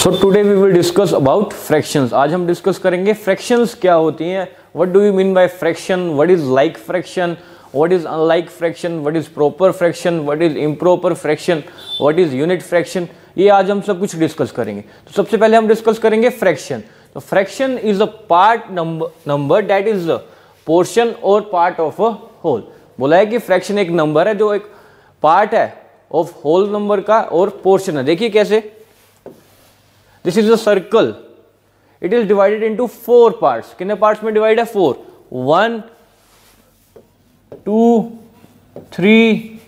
So today we will discuss about fractions. आज हम discuss करेंगे फ्रैक्शंस क्या होती हैं, what do you mean by fraction, what is like fraction, what is unlike fraction, what is proper fraction, what is improper fraction, what is unit fraction. ये आज हम सब कुछ डिस्कस करेंगे। तो सबसे पहले हम डिस्कस करेंगे फ्रैक्शन। तो fraction is a part number that is a portion और पार्ट ऑफ अ होल। बोला है कि फ्रैक्शन एक नंबर है जो एक पार्ट है ऑफ होल नंबर का और पोर्शन है। देखिए कैसे, this is a circle, it is divided into 4 parts. कितने पार्ट्स में डिवाइड है? 4। 1 2 3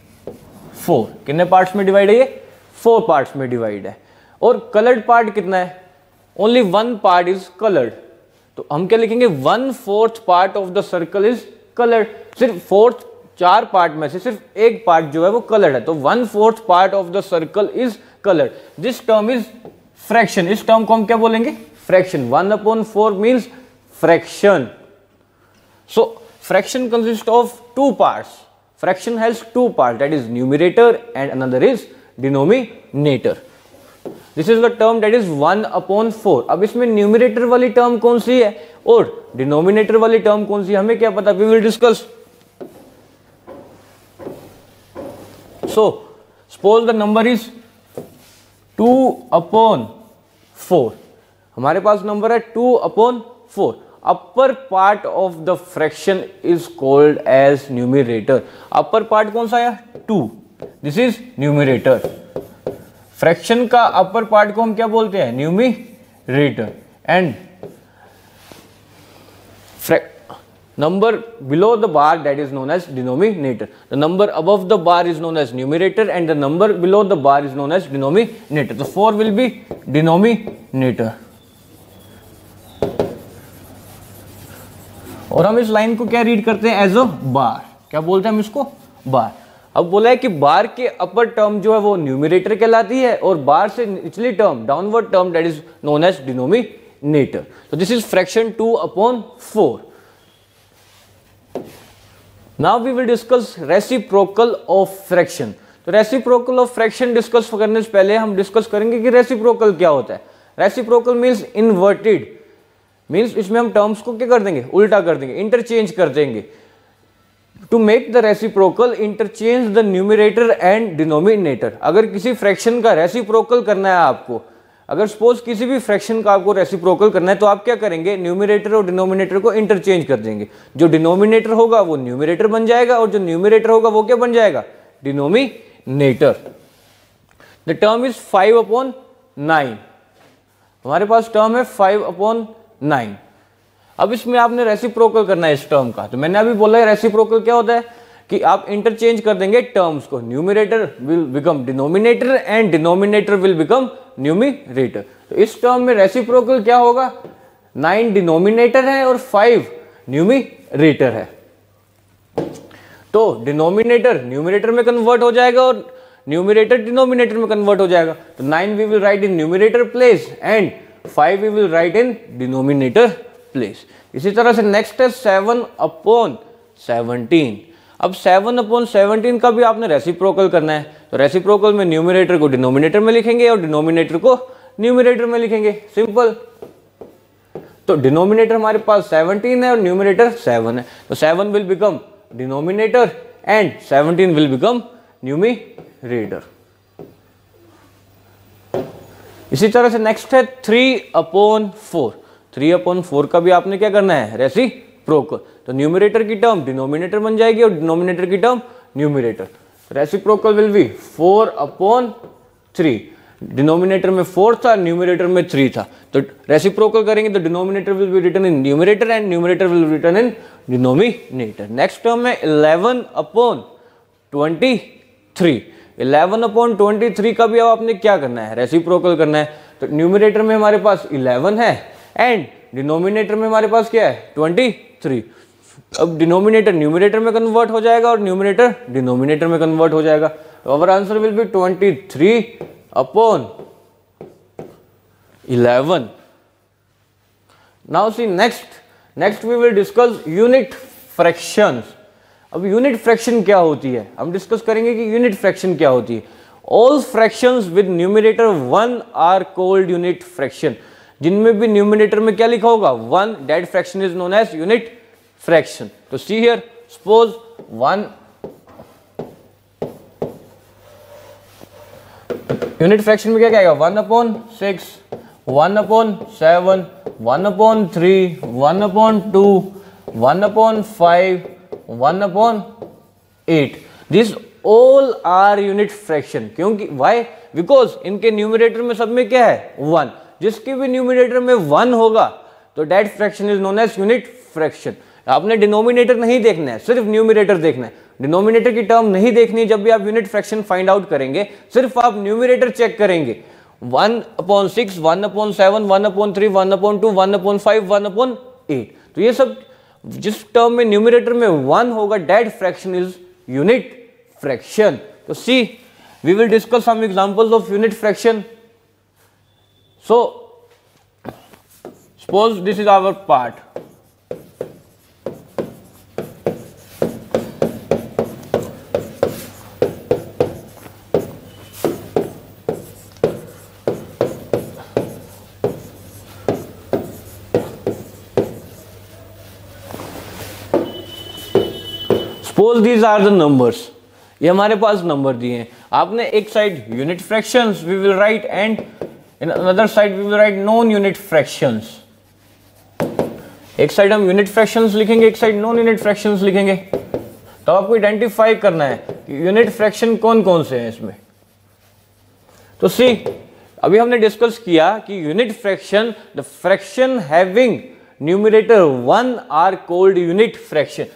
4। कितने पार्ट्स में डिवाइड है? ये 4 पार्ट्स में डिवाइड है। और कलर्ड पार्ट कितना है? Only 1 part is coloured. तो हम क्या लिखेंगे? 1/4 part of the circle is coloured. सिर्फ 4 पार्ट में से सिर्फ एक पार्ट जो है वो कलर्ड है। तो 1/4 part of the circle is coloured. This term is fraction. इस टर्म को हम क्या बोलेंगे? Fraction. 1/4 means fraction. So fraction consist of 2 parts. Fraction has 2 parts, that is numerator and another is denominator. This is the term that is 1/4। अब इसमें numerator वाली term कौन सी है और डिनोमिनेटर वाली टर्म कौन सी है हमें क्या पता? We will discuss. So suppose the number is 2/4। हमारे पास नंबर है 2/4। Upper part of the fraction is called as numerator. Upper part कौन सा है? 2। This is numerator. फ्रैक्शन का अपर पार्ट को हम क्या बोलते हैं? Numerator. And number below the bar that is known as denominator. The number above the bar is known as numerator and the number below the bar is known as denominator. So 4 will be denominator. और हम इस line को क्या read करते हैं? As a बार। क्या बोलते हैं हम इसको? बार। अब बोला है कि बार के अपर टर्म जो है वो न्यूमरेटर कहलाती है और बार से निचली term, downward term, that is known as denominator. तो this is fraction 2/4। Now we will discuss reciprocal of fraction. तो reciprocal of fraction डिस्कस करने से पहले हम डिस्कस करेंगे कि reciprocal क्या होता है। Reciprocal means inverted, means इसमें हम टर्म्स को क्या कर देंगे? उल्टा कर देंगे, इंटरचेंज कर देंगे। To make the reciprocal, interchange the numerator and denominator. अगर किसी फ्रैक्शन का रेसिप्रोकल करना है आपको, अगर सपोज किसी भी फ्रैक्शन का आपको रेसिप्रोकल करना है तो आप क्या करेंगे? न्यूमरेटर और डिनोमिनेटर को इंटरचेंज कर देंगे। जो डिनोमिनेटर होगा वो न्यूमरेटर बन जाएगा और जो न्यूमरेटर होगा वो क्या बन जाएगा? डिनोमिनेटर। The term is 5/9। हमारे पास टर्म है 5/9। अब इसमें आपने रेसिप्रोकल करना है इस टर्म का। तो मैंने अभी बोला है रेसिप्रोकल क्या होता है कि आप इंटरचेंज कर देंगे टर्म्स को। Numerator will become denominator and denominator will become numerator. तो इस टर्म में रेसिप्रोकल क्या होगा? 9 डिनोमिनेटर है और 5 न्यूमरेटर है। तो डिनोमिनेटर न्यूमरेटर में कन्वर्ट हो जाएगा और न्यूमरेटर डिनोमिनेटर में कन्वर्ट हो जाएगा। तो 9 we will write in numerator place and 5 we will write in denominator place. इसी तरह से नेक्स्ट है 7/17। अब 7/17 का भी आपने रेसिप्रोकल करना है। तो रेसिप्रोकल में न्यूमरेटर को डिनोमिनेटर में लिखेंगे और डिनोमिनेटर को न्यूमरेटर में लिखेंगे। सिंपल। तो डिनोमिनेटर हमारे पास 17 है और न्यूमरेटर 7 है। तो 7 will become denominator and 17 will become numerator. इसी तरह से नेक्स्ट है 3/4। 3/4 का भी आपने क्या करना है? रेसिप्रोकल। तो न्यूमरेटर की टर्म डिनोमिनेटर बन जाएगी और डिनोमिनेटर की term numerator. Reciprocal will be 4/3। Denominator में 4 था, न्यूमरेटर में 3 था। तो रेसिप्रोकल करेंगे तो denominator will be written in numerator and numerator will be written in denominator. Next term है 11/23। 11/23 का भी अब आपने क्या करना है? रेसिप्रोकल करना है। तो न्यूमरेटर में हमारे पास 11 है एंड डिनोमिनेटर में हमारे पास क्या है? 23। अब डिनोमिनेटर न्यूमरेटर में कन्वर्ट हो जाएगा और न्यूमरेटर डिनोमिनेटर में कन्वर्ट हो जाएगा। तो our answer will be 23/11। Now see next we will discuss unit fractions. अब यूनिट फ्रैक्शन क्या होती है हम डिस्कस करेंगे कि यूनिट फ्रैक्शन क्या होती है। All fractions with numerator 1 are called unit fraction. जिनमें भी न्यूमरेटर में क्या लिखा होगा 1, that fraction is known as unit fraction. तो see here, suppose 1 unit fraction में क्या कहेगा 1/6, 1/7, 1/3, 1/2, 1/5, 1/8। This all are unit fraction. क्योंकि वाई? बिकॉज इनके न्यूमरेटर में सब में क्या है 1। जिसके भी न्यूमरेटर में 1 होगा तो that fraction is known as unit fraction. आपने डिनोमिनेटर नहीं देखना है, सिर्फ न्यूमरेटर देखना है। डिनोमिनेटर की टर्म नहीं देखनी है जब भी आप यूनिट फ्रैक्शन फाइंड आउट करेंगे, सिर्फ आप न्यूमरेटर चेक करेंगे। 1/6, 1/7, 1/3, 1/2, 1/5, 1/8। तो ये सब जिस टर्म में न्यूमरेटर में 1 होगा that fraction is unit fraction. तो see, we will discuss some examples of unit fraction. So suppose this is our part. Suppose these are the numbers. ये हमारे पास नंबर दिए हैं। आपने एक side unit fractions we will write and in another side we will write non unit fractions. एक side हम unit fractions लिखेंगे, एक साइड नॉन यूनिट फ्रैक्शंस लिखेंगे। तो आपको आइडेंटिफाई करना है कि यूनिट फ्रैक्शन कौन कौन से हैं इसमें। तो सी, अभी हमने डिस्कस किया कि unit fraction, the fraction having numerator 1 are called unit fraction.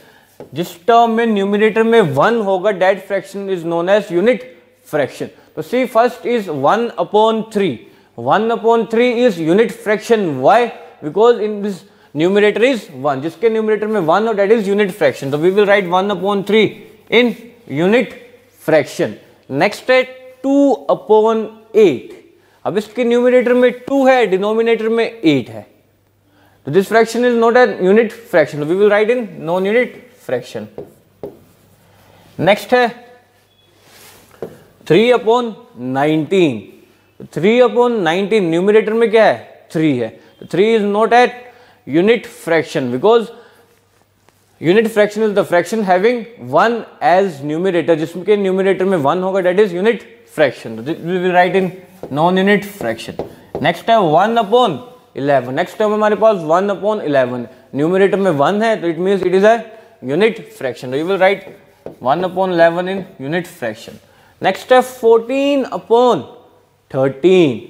जिस टर्म में न्यूमरेटर में 1 होगा that fraction is known as unit fraction. तो see, first is 1/3। 1/3 is unit fraction. Why? Because in this numerator is 1। जिसके numerator में 1 हो that is unit fraction. तो we will write 1/3 in unit fraction. Next है 2/8। अब इसके numerator में 2 है, डिनोमिनेटर में 8 है, तो this fraction is not an unit fraction. We will write in non unit fraction. Next है 3/19। 3/19 न्यूमरेटर में क्या है 3 है, तो 3 is not at unit fraction because unit fraction is the fraction having 1 as numerator. जिसके न्यूमरेटर में 1 होगा that is unit fraction. We will write in non unit fraction. Next है 1/11। नेक्स्ट टर्म हमारे पास 1/11। न्यूमरेटर में 1 है तो it means it is a unit fraction. You will write 1/11 in unit fraction. Next है 14/13।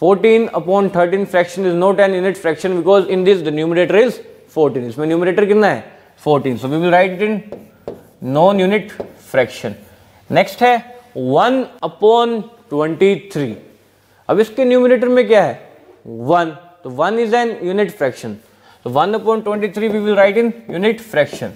14/13 fraction is not an unit fraction because in this the numerator is 14। इसमें numerator कितना है 14, so we will write it in non unit fraction. Next है 1/23। अब इसके numerator में क्या है 1, तो 1 इज एन यूनिट फ्रैक्शन, तो 1/23 we will write in unit fraction.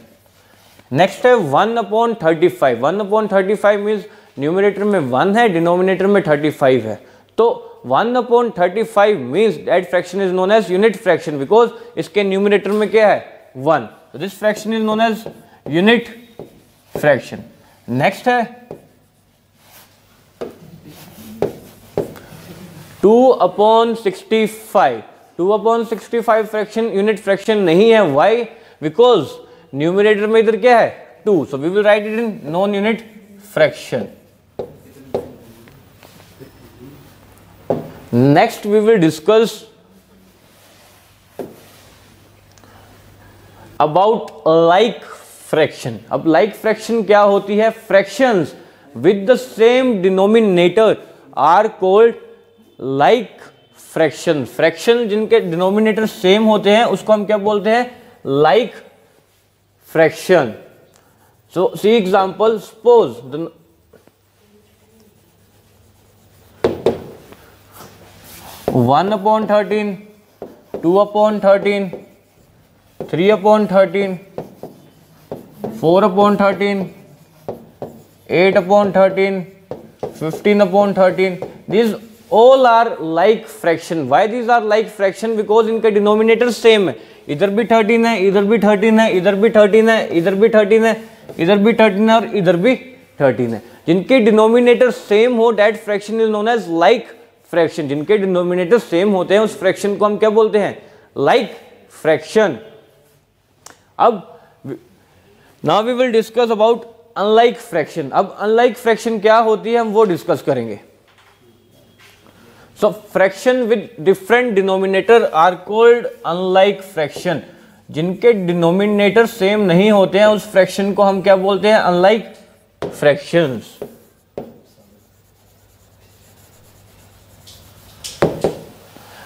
Next है 1/35। 1/35 मीन्स न्यूमरेटर में 1 है, डिनोमिनेटर में 35 है, तो 1/35 means that fraction is known as unit fraction because इसके न्यूमरेटर में क्या है 1, तो this fraction is known as unit fraction. Next है 2/65। 2/65 फ्रैक्शन यूनिट फ्रैक्शन नहीं है, व्हाई? बिकॉज न्यूमरेटर में इधर क्या है 2, so we will write it in non unit fraction. Next we will discuss about like fraction. अब लाइक फ्रैक्शन क्या होती है? Fractions with the same denominator are called like fraction. Fraction जिनके denominator same होते हैं उसको हम क्या बोलते हैं? Like fraction. So see example, suppose 1/13, 2/13, 3/13, 4/13, 8/13, 15/13, these all are like fraction. Why these are like fraction? Because इनके डिनोमिनेटर सेम है, इधर भी 13 है, इधर भी 13 है, इधर भी 13 है, इधर भी 13 है, इधर भी 13 है और इधर भी 13 है। जिनके डिनोमिनेटर सेम हो that fraction is known as like fraction. जिनके डिनोमिनेटर सेम होते हैं उस फ्रैक्शन को हम क्या बोलते हैं? Like fraction. अब now we will discuss about unlike fraction. अब अनलाइक फ्रैक्शन क्या होती है हम वो डिस्कस करेंगे। So fraction with different denominator are called unlike fraction. जिनके डिनोमिनेटर सेम नहीं होते हैं उस फ्रैक्शन को हम क्या बोलते हैं? Unlike fractions.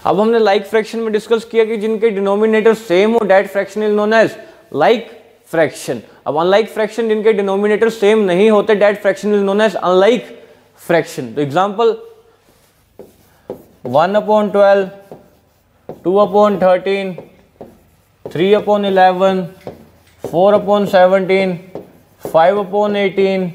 अब हमने लाइक फ्रैक्शन में डिस्कस किया कि जिनके डिनोमिनेटर सेम हो that fraction is known as like fraction. अब अनलाइक फ्रैक्शन जिनके डिनोमिनेटर सेम नहीं होते that fraction is known as unlike fraction. तो example 1/12, 2/13, 3/11, 4/17, 5/18,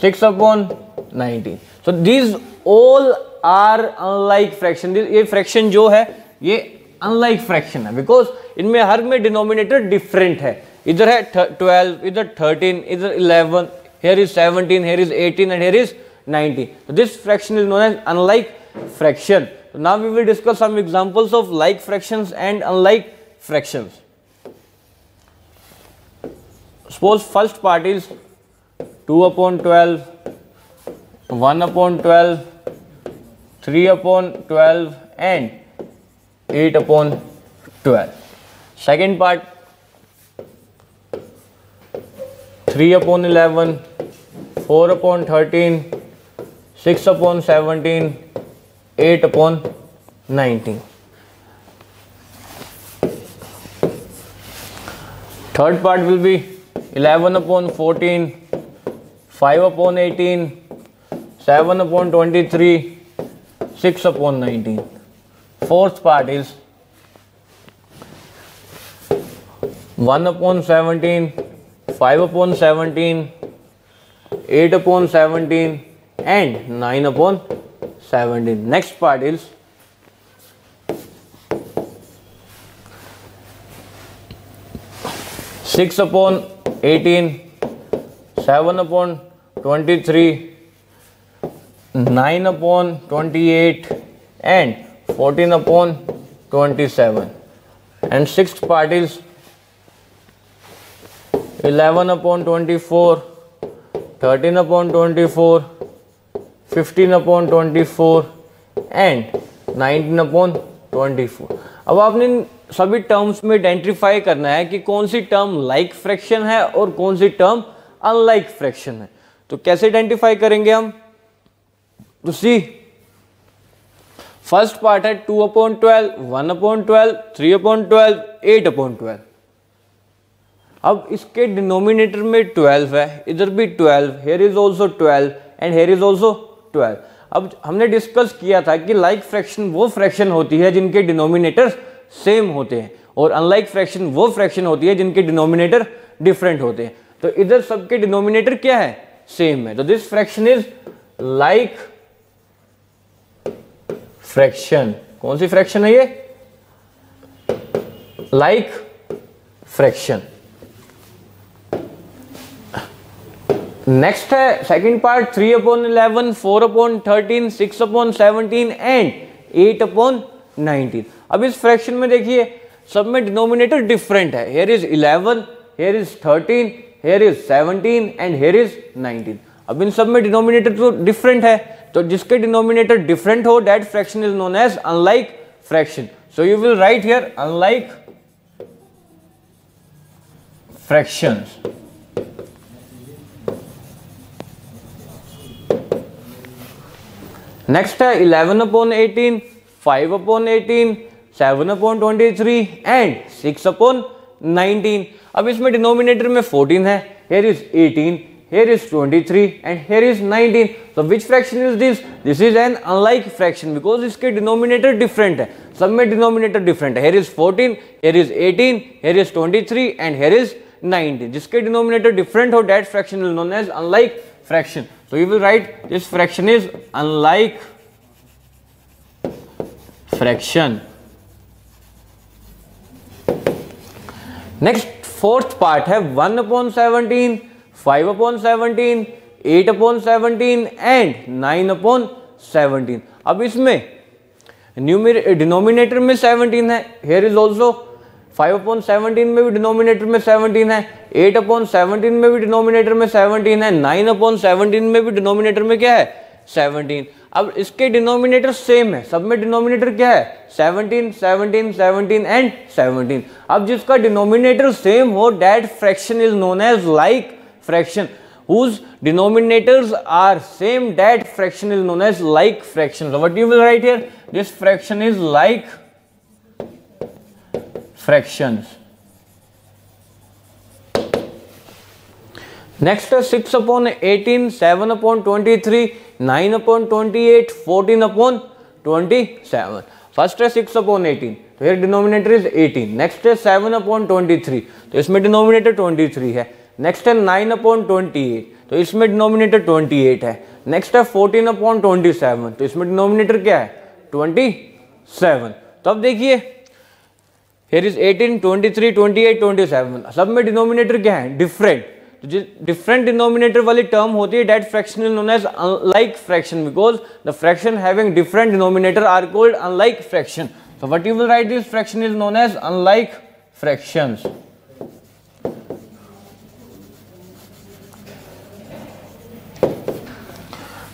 6/19। So these all are unlike fraction। ये फ्रैक्शन जो है ये अनलाइक फ्रैक्शन है बिकॉज इनमें हर में डिनोमिनेटर डिफरेंट है। इधर है 12, इधर 13, इधर 11, here is 17, here is 18 and here is 19। So this fraction is known as unlike fraction। So now we will discuss some examples of like fractions and unlike fractions। Suppose first part is 2/12, 1/12, 3/12 and 8/12। Second part 3/11, 4/13, 6/17, 8/19। Third part will be 11/14, 5/18, 7/23, 6/19। Fourth part is 1/17, 5/17, 8/17 and 9/17। Next part is 6/18, 7/23, 9/28 and 14/27। And sixth part is 11/24, 13/24, 15/24 and 19/24। अब आपने सभी terms में identify करना है कि कौन सी term like fraction है और कौन सी टर्म अनलाइक फ्रैक्शन है। तो कैसे आइडेंटिफाई करेंगे हम? तो सी फर्स्ट पार्ट है 2/12, 1/12, 3/12, 8/12। अब इसके डिनोमिनेटर में 12 है, इधर भी 12, here is also 12 and here is also 12। अब हमने डिस्कस किया था कि लाइक फ्रैक्शन वो फ्रैक्शन होती है जिनके डिनोमिनेटर सेम होते हैं और अनलाइक फ्रैक्शन वो फ्रैक्शन होती है जिनके डिनोमिनेटर डिफरेंट होते हैं। तो इधर सबके डिनोमिनेटर क्या है? सेम है। तो this fraction is like fraction. कौन सी फ्रैक्शन है ये? Like fraction. नेक्स्ट है सेकंड पार्ट 3/11, 4/13, 6/17 एंड 8/19। अब इस फ्रैक्शन में देखिए सब में डिनोमिनेटर डिफरेंट है। here is 11, here is 13, here is 17 and here is 19। अब इन सब में डिनोमिनेटर तो डिफरेंट है, तो जिसके डिनोमिनेटर डिफरेंट हो that fraction is known as unlike fraction. So you will write here unlike fractions. Next है 11/18, 5/18, 7/23 एंड 6/19। अब इसमें डिनोमिनेटर में 14 है, here is 18, here is 23 and here is 19। so which fraction is this? This is an unlike fraction because इसके denominator different है, सब में denominator different है। here is 14, here is 18, here is 23 and here is 19। जिसके denominator different हो that fraction is known as unlike fraction। so you will write this fraction is unlike fraction। Next fourth part है 1/17, 5/17, 8/17 and 9/17। अब इसमें denominator में 17 है, here is also 5/17 में भी denominator में 17 है, 8/17 में भी डिनोमिनेटर में 17 है, 9/17 में भी डिनोमिनेटर में क्या है 17। अब इसके डिनोमिनेटर सेम है, सब में डिनोमिनेटर क्या है 17, 17, 17 एंड 17। अब जिसका डिनोमिनेटर सेम हो that fraction is known as like fraction, whose denominators are same, that fraction is known as like fraction. So what you will write here, this fraction is like fractions. Next 6/18, 7/23, 9/28, 14/27. First है 6/18, तो here denominator is 18. Next है 7/23, तो इसमें denominator 23 है. Next है 9/28, तो इसमें denominator 28 है. नेक्स्ट है 14/27, तो इसमें डिनोमिनेटर क्या है 27. तो अब देखिए here is 18, 23, 28, 27, सब में डिनोमिनेटर क्या है डिफरेंट. तो जो डिफरेंट डिनोमिनेटर वाली टर्म होती है that fraction is known as unlike fraction, because the fraction having different denominator are called unlike fraction. So what you will write, this fraction is known as unlike fractions.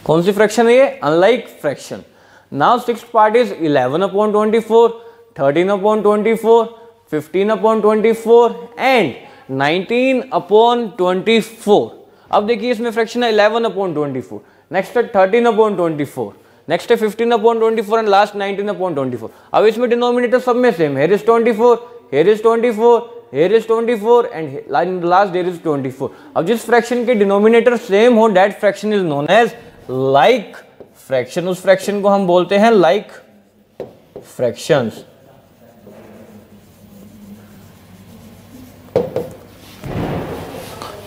कौन सी fraction है ये unlike fraction. Now six part is 11/24, 13/24, 15/24 and 19/24. अब देखिए इसमें fraction है 11/24, next है 13/24, next है 15/24 एंड लास्ट 19/24. अब इसमें डिनोमिनेटर सब में same, here is 24, here is 24, here is 24 and last there is 24. अब जिस फ्रैक्शन के डिनोमिनेटर सेम हो that fraction is known as like fraction. उस फ्रैक्शन को हम बोलते हैं like fractions.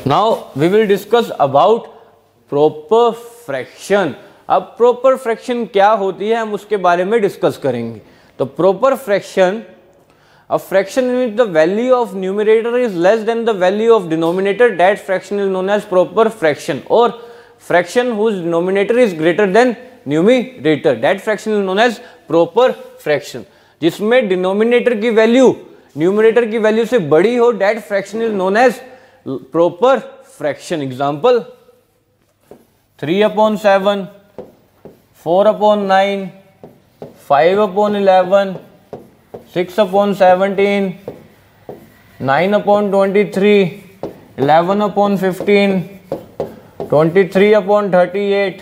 Now we will discuss about proper fraction. अब प्रॉपर फ्रैक्शन क्या होती है हम उसके बारे में डिस्कस करेंगे. तो proper fraction, a fraction in which the value of numerator is less than the value of denominator, that fraction is known as proper fraction. Or fraction whose denominator is greater than numerator, that fraction is known as proper fraction. जिसमें denominator की value numerator की value से बड़ी हो that fraction is known as proper fraction. Example 3/7, 4/9, 5/11, 6/17, 9/23, 11/15, 23/38,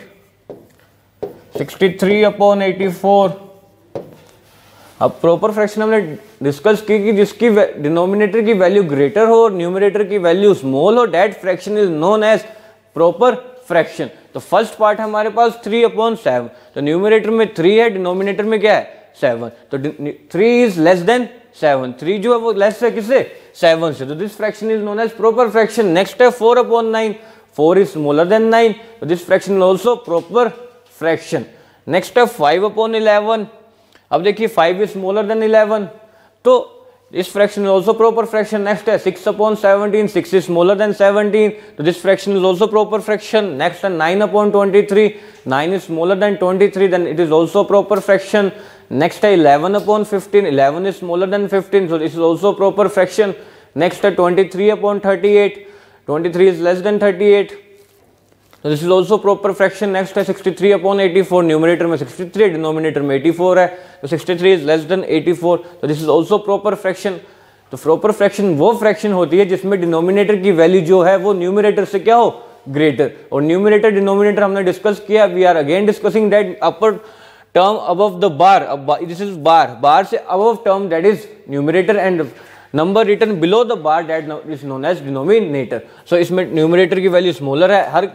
63/84. अब proper fraction हमने discuss की कि जिसकी डिनोमिनेटर की वैल्यू ग्रेटर हो और न्यूमरेटर की वैल्यू स्मॉल हो that fraction is known as proper fraction. तो फर्स्ट पार्ट हमारे पास 3/7, तो न्यूमरेटर में 3 है, डिनोमिनेटर में क्या है 7, तो 3 इज लेस देन 7. 3 जो है वो लेस है किससे 7 से, तो this fraction is known as proper fraction. Next है 4/9, 4 इज स्मॉलर देन 9, तो this fraction is also proper fraction. Next है 5/11. अब देखिए 5 इज स्मॉलर देन 11, तो this fraction is also proper fraction. Next है 6/17, 6 इज स्मॉलर देन 17, तो this fraction is also proper fraction. Next है 9/23, 9 is smaller than 23, then it is also proper fraction. Next है 11/15, 11 is smaller than 15, so this is also proper fraction. Next है 23/38, 23 is less than 38, so this is also proper fraction. Next है 63/84, numerator में 63, denominator में 84 है, तो 63 is less than 84, so this is also proper fraction. तो proper fraction वो fraction होती है जिसमें डिनोमिनेटर की वैल्यू जो है वो न्यूमरेटर से क्या हो ग्रेटर. और न्यूमरेटर डिनोमिनेटर हमने डिस्कस किया, we are again discussing that upper term above the bar, this is bar, bar से above term that is numerator and number written below the bar that is known as denominator. So इसमें numerator की value smaller है, हर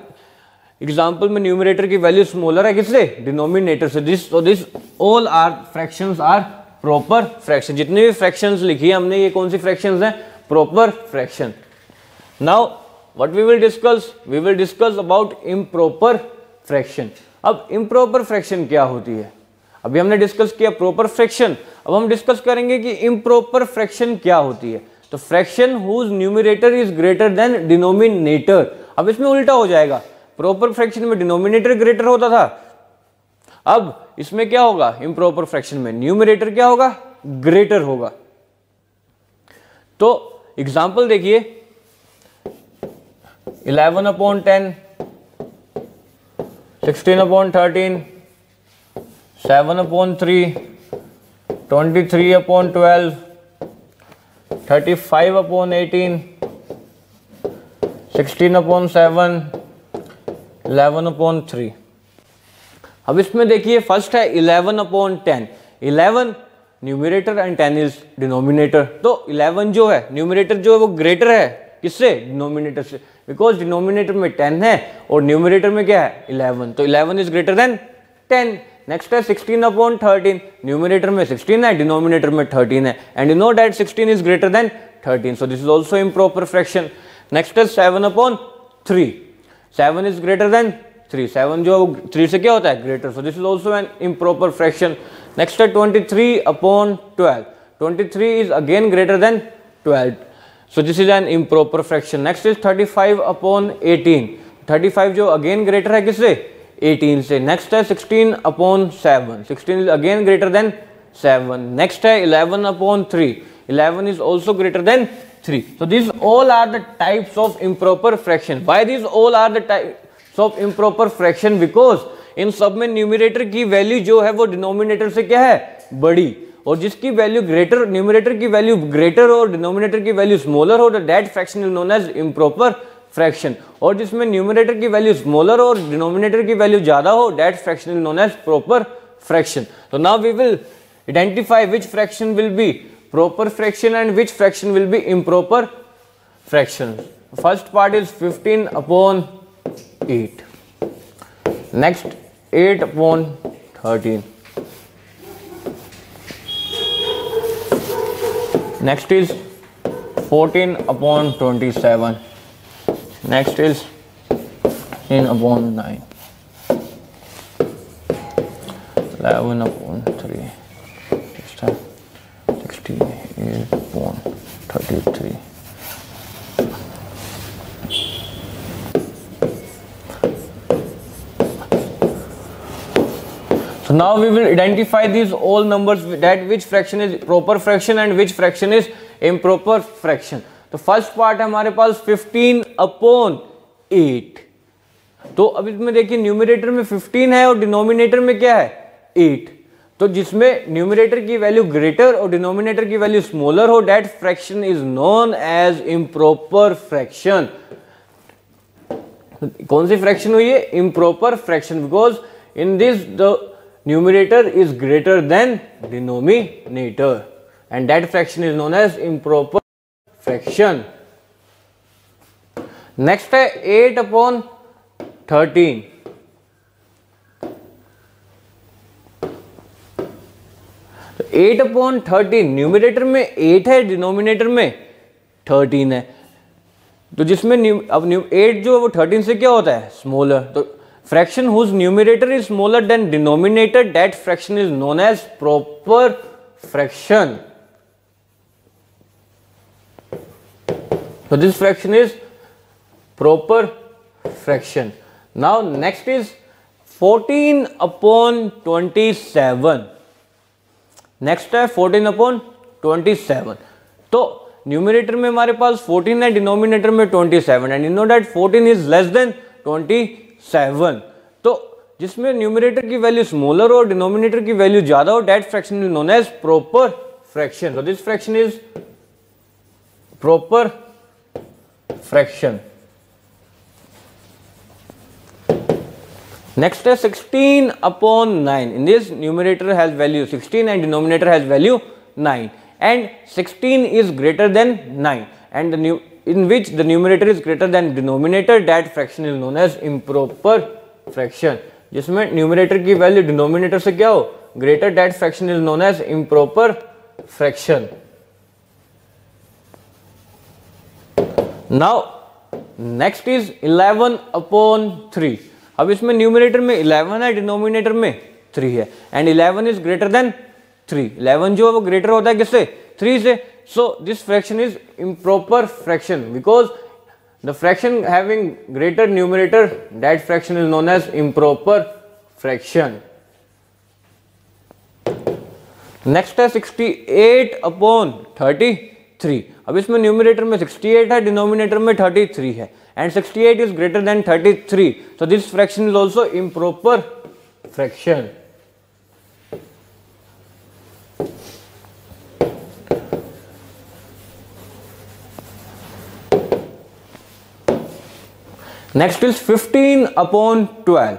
example में numerator की value smaller है किससे denominator से. This all are fractions are proper fraction. जितने भी फ्रैक्शंस लिखी है हमने ये कौन सी फ्रैक्शंस हैं proper fraction. Now what we will discuss about improper fraction. अब improper fraction क्या होती है. अभी हमने डिस्कस किया प्रॉपर फ्रैक्शन, अब हम डिस्कस करेंगे कि improper fraction क्या होती है. तो fraction whose numerator is greater than denominator. अब इसमें उल्टा हो जाएगा, प्रॉपर फ्रैक्शन में डिनोमिनेटर ग्रेटर होता था, अब इसमें क्या होगा, इम्प्रॉपर फ्रैक्शन में न्यूमरेटर क्या होगा, ग्रेटर होगा। तो एग्जांपल देखिए 11/10, 16/13, 7/3, 23/12, 35/18, 16/7, 11/3। अब इसमें देखिए फर्स्ट है 11/10, 11 न्यूमरेटर एंड 10 इज डिनोमिनेटर। तो 11 जो है न्यूमरेटर जो है वो ग्रेटर है किससे, डिनोमिनेटर से, बिकॉज डिनोमिनेटर में 10 है और न्यूमरेटर में क्या है 11, तो 11 इज ग्रेटर देन 10। नेक्स्ट है 16/13, न्यूमरेटर में 16 है, डिनोमिनेटर में 13 है, and you know that 16 is greater then 13, so this is also improper fraction. Next है 7/3, 7 इज ग्रेटर देन 3, 7 जो 3 से क्या होता है, greater, so this is also an improper fraction. Next है 23/12, 23 is again greater than 12, so this is an improper fraction. Next is 35/18, 35 जो again greater है किससे, 18 से। नेक्स्ट है 16/7, 16 is again greater than 7। Next है 11/3, 11 is also greater than 3। so these all are the types of improper fraction। why these all are the types of improper fraction? because इन सब में numerator की value जो है वो denominator से क्या है, बड़ी, और जिसकी वैल्यू ग्रेटर, न्यूमरेटर की वैल्यू ग्रेटर और डिनोमिनेटर की वैल्यू स्मॉलर हो, that fraction is known as improper fraction. और जिसमें न्यूमरेटर की वैल्यू स्मॉलर और डिनोमिनेटर की वैल्यू ज्यादा हो, that fraction is known as proper fraction. तो now we will identify which fraction will be proper fraction and which fraction will be improper fraction. First part is 15/8, next 8/13, next is 14/27, next is 10/9, 11/3, 68/33। So now we will identify these all numbers that which fraction is proper fraction and which fraction is improper fraction। तो first part है हमारे पास 15/8। तो अब इसमें देखिए numerator में 15 है और डिनोमिनेटर में क्या है 8, तो जिसमें न्यूमरेटर की वैल्यू ग्रेटर और डिनोमिनेटर की वैल्यू स्मॉलर हो, that fraction is known as improper fraction. कौन सी फ्रैक्शन हुई है, improper fraction, because in this the numerator is greater than denominator and that fraction is known as improper fraction। next है 8/13, तो 8/13 numerator में 8 है, denominator में 13 है, तो जिसमें अब 8 जो है वो 13 से क्या होता है, स्मॉलर, तो fraction whose numerator is smaller than denominator, that fraction is known as proper fraction। so this fraction is proper fraction। now next is 14/27, next है 14/27। तो न्यूमरेटर में हमारे पास 14 है, डिनोमिनेटर में 27, and you know that 14 is less than 27। तो जिसमें numerator की value smaller और डिनोमिनेटर की वैल्यू ज्यादा हो, that fraction is known as proper fraction. So this fraction is proper fraction. Next है 16/9। In this numerator has value 16 and denominator has value 9, and 16 is greater than 9 and the in which the numerator is greater than denominator, that fraction is known as improper fraction। जिसमें numerator की value denominator से क्या हो, greater, that fraction is known as improper fraction। now next is 11/3। अब इसमें numerator में 11 है, denominator में 3 है, एंड 11 इज ग्रेटर देन 3, 11 जो है वो ग्रेटर होता है किससे, 3 से। so this fraction is improper fraction because the fraction having greater numerator, that fraction is known as improper fraction. Next है 68/33। अब इसमें न्यूमरेटर में 68 है, डिनोमिनेटर में 33 है, and 68 is greater then 33, so this fraction is also improper fraction. Next is 15/12.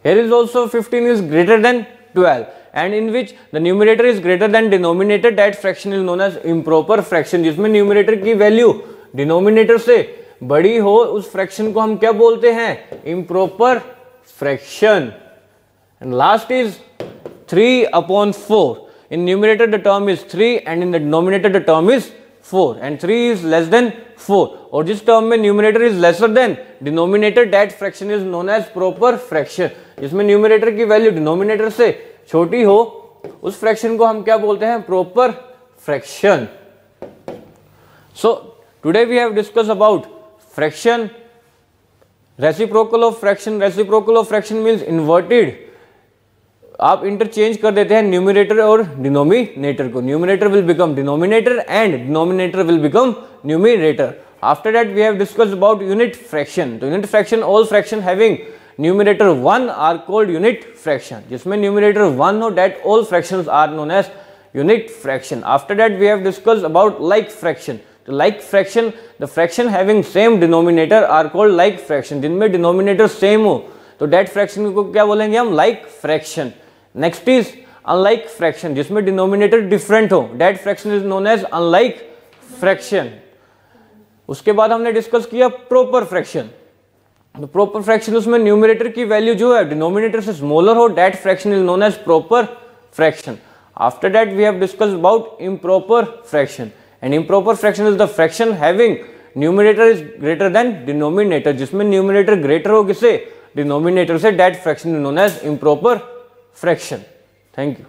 Here is also 15 is greater than 12, and in which the numerator is greater than denominator, that fraction is known as improper fraction, जिसमें numerator की value denominator से बड़ी हो, उस fraction को हम क्या बोलते हैं? Improper fraction. And last is 3/4। In numerator the term is 3 and in the denominator the term is 4, and 3 is less than 4, और जिस टर्म में numerator is lesser than denominator, that fraction is known as proper fraction. जिसमें numerator की value denominator से छोटी हो, उस fraction को हम क्या बोलते हैं? Proper fraction. So today we have discuss about fraction, reciprocal of fraction. Reciprocal of fraction means inverted, आप इंटरचेंज कर देते हैं न्यूमरेटर और डिनोमिनेटर को। Numerator will become denominator and denominator will become numerator. After that we have discussed about unit fraction. तो unit fraction, all fraction having numerator 1 are called unit fraction. जिसमें numerator 1 हो, that all fractions are known as unit fraction. After that we have discussed about like fraction. तो like fraction, the fraction having same denominator are called like fraction. जिनमें denominator same हो, तो that fraction को क्या बोलेंगे हम? Like fraction. Next is unlike fraction, जिसमें denominator different हो, that fraction is known as unlike fraction. उसके बाद हमने डिस्कस किया प्रॉपर फ्रैक्शन। तो प्रॉपर फ्रैक्शन, उसमें न्यूमरेटर की वैल्यू जो है डिनोमिनेटर से स्मॉलर हो, that fraction is known as proper fraction. After that we have discussed about improper fraction, and improper fraction is the fraction having numerator is greater than denominator, जिसमें numerator greater हो किससे? denominator से, that fraction is known as improper fraction. Thank you.